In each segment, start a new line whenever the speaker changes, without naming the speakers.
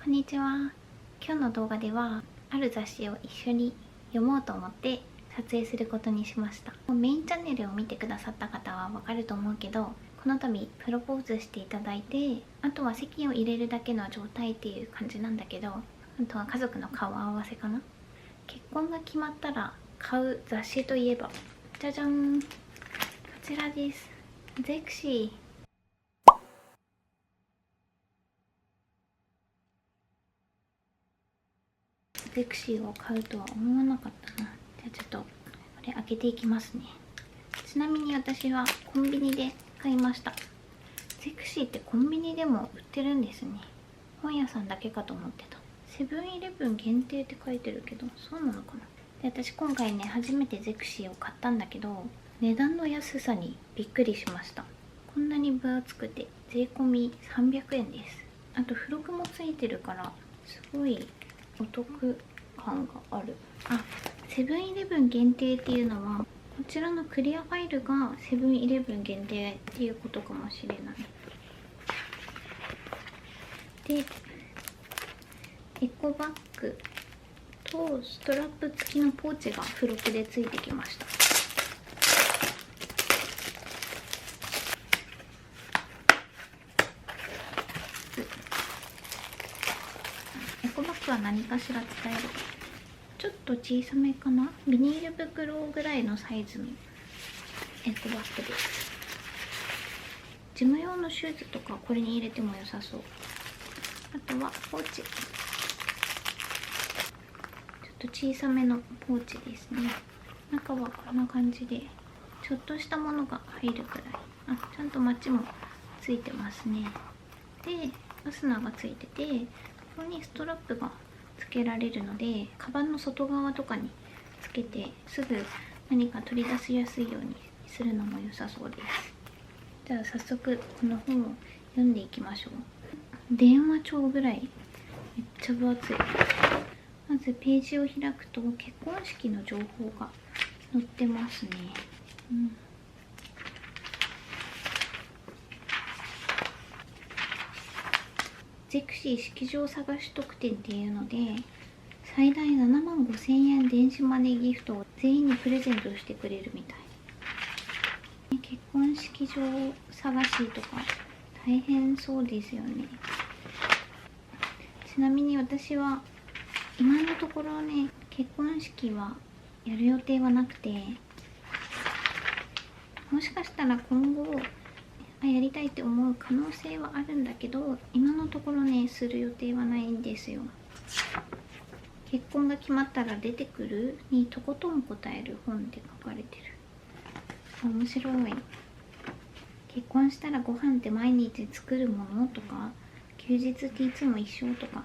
こんにちは。今日の動画ではある雑誌を一緒に読もうと思って撮影することにしました。メインチャンネルを見てくださった方はわかると思うけど、この度プロポーズしていただいて、あとは籍を入れるだけの状態っていう感じなんだけど、あとは家族の顔合わせかな。結婚が決まったら買う雑誌といえば、じゃじゃん、こちらです。ゼクシー。ゼクシーを買うとは思わなかったな。じゃあちょっとこれ開けていきますね。ちなみに私はコンビニで買いました。ゼクシーってコンビニでも売ってるんですね。本屋さんだけかと思ってた。セブンイレブン限定って書いてるけど、そうなのかな。で、私今回ね、初めてゼクシーを買ったんだけど、値段の安さにびっくりしました。こんなに分厚くて税込み300円です。あと付録もついてるからすごいお得感がある。あ、セブンイレブン限定っていうのはこちらのクリアファイルがセブンイレブン限定っていうことかもしれない。で、エコバッグとストラップ付きのポーチが付録でついてきました。エコバッグは何かしら使える。ちょっと小さめかな。ビニール袋ぐらいのサイズのエコバッグです。事務用のシューズとかこれに入れても良さそう。あとはポーチ、ちょっと小さめのポーチですね。中はこんな感じでちょっとしたものが入るくらい。あ、ちゃんとマッチもついてますね。で、ファスナーがついてて、ここにストラップがつけられるので、カバンの外側とかにつけてすぐ何か取り出しやすいようにするのも良さそうです。じゃあ早速この本を読んでいきましょう。電話帳ぐらいめっちゃ分厚い。まずページを開くと結婚式の情報が載ってますね。ゼクシー式場探し特典っていうので、最大7万5千円電子マネーギフトを全員にプレゼントしてくれるみたい。結婚式場探しとか大変そうですよね。ちなみに私は今のところね、結婚式はやる予定はなくて、もしかしたら今後やりたいって思う可能性はあるんだけど、今のところね、する予定はないんですよ。結婚が決まったら出てくるにとことん答える本で書かれてる。面白い。結婚したらご飯って毎日作るものとか、休日っていつも一緒とか、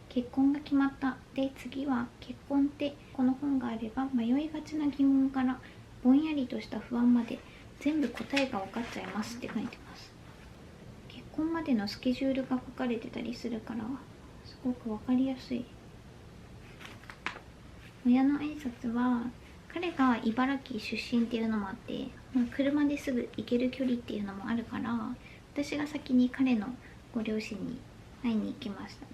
結婚が決まったで次は結婚って、この本があれば迷いがちな疑問からぼんやりとした不安まで全部答えが分かっちゃいますって書いてます。結婚までのスケジュールが書かれてたりするからすごく分かりやすい。親の挨拶は、彼が茨城出身っていうのもあって、車ですぐ行ける距離っていうのもあるから、私が先に彼のご両親に会いに行きました。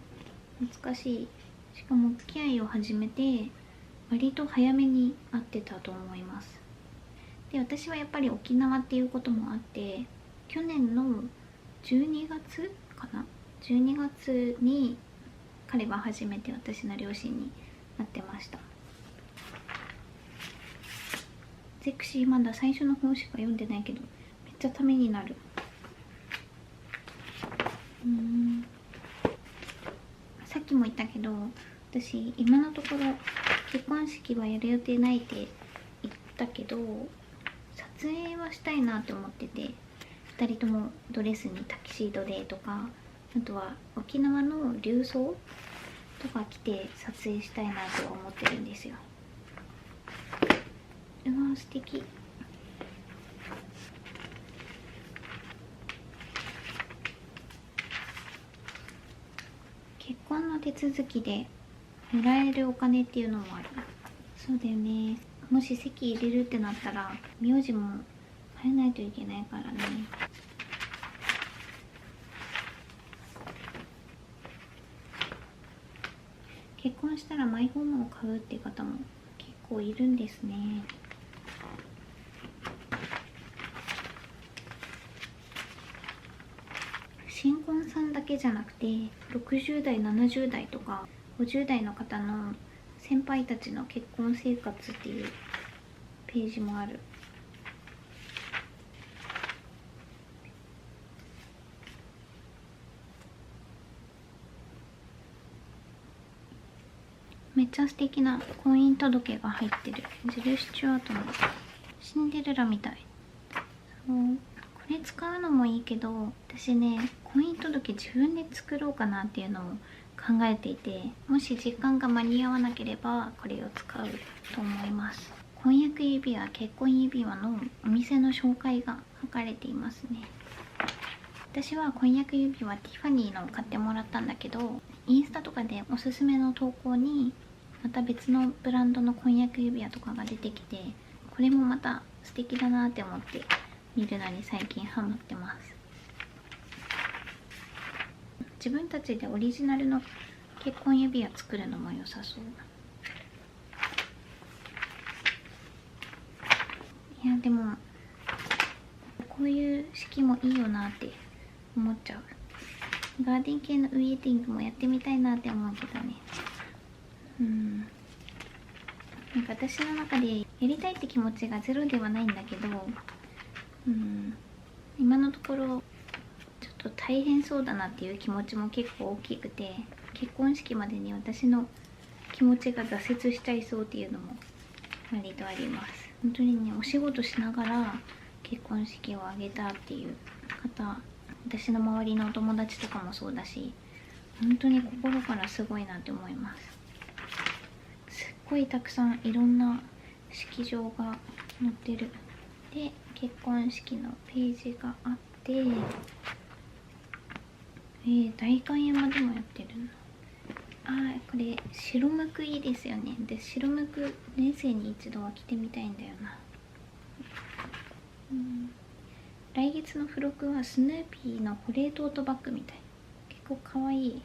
懐かしい。しかも付き合いを始めて割と早めに会ってたと思います。で、私はやっぱり沖縄っていうこともあって、去年の12月かな、12月に彼は初めて私の両親に会ってました。ゼクシーまだ最初の方しか読んでないけどめっちゃためになる。さっきも言ったけど、私今のところ結婚式はやる予定ないって言ったけど、撮影はしたいなって思ってて、2人ともドレスにタキシードでとか、あとは沖縄の琉装とか着て撮影したいなと思ってるんですよ。うわー、素敵。結婚の手続きでもらえるお金っていうのもある。そうだよね。もし籍入れるってなったら名字も変えないといけないからね。結婚したらマイホームを買うっていう方も結構いるんですね。新婚さんだけじゃなくて60代70代とか50代の方の先輩たちの結婚生活っていうページもある。めっちゃ素敵な婚姻届が入ってる。ジル・スチュワートのシンデレラみたい。そう、これ使うのもいいけど、私ね、婚姻届自分で作ろうかなっていうのも考えていて、もし時間が間に合わなければこれを使うと思います。婚約指輪、結婚指輪のお店の紹介が書かれていますね。私は婚約指輪ティファニーの買ってもらったんだけど、インスタとかでおすすめの投稿にまた別のブランドの婚約指輪とかが出てきて、これもまた素敵だなって思って見るのに最近ハマってます。自分たちでオリジナルの結婚指輪作るのも良さそう。いやでもこういう式もいいよなって思っちゃう。ガーデン系のウェディングもやってみたいなって思うけどね。なんか私の中でやりたいって気持ちがゼロではないんだけど、今のところちょっと大変そうだなっていう気持ちも結構大きくて、結婚式までに私の気持ちが挫折しちゃいそうっていうのも割とあります。本当にね、お仕事しながら結婚式を挙げたっていう方、私の周りのお友達とかもそうだし、本当に心からすごいなって思います。すっごいたくさんいろんな式場が載ってる。で、結婚式のページがあって、代官山でもやってるの。これ白むくいいですよね。で、白むく年生に一度は着てみたいんだよな。来月の付録はスヌーピーの保冷トートバッグみたい。結構かわいい。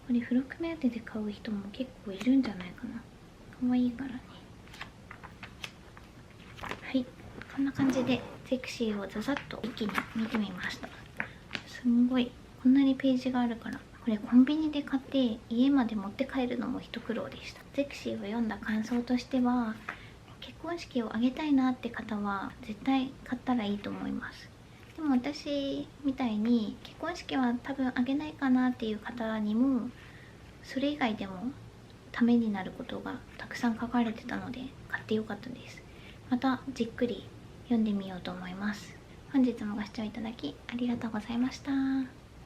これ付録目当てで買う人も結構いるんじゃないかな。かわいいからね。はい、こんな感じでゼクシーをザザッと一気に見てみました。すんごいこんなにページがあるから、これコンビニで買って家まで持って帰るのも一苦労でした。ゼクシーを読んだ感想としては、結婚式を挙げたいなって方は絶対買ったらいいと思います。でも私みたいに結婚式は多分挙げないかなっていう方にも、それ以外でもためになることがたくさん書かれてたので買ってよかったです。またじっくり読んでみようと思います。本日もご視聴いただきありがとうございました。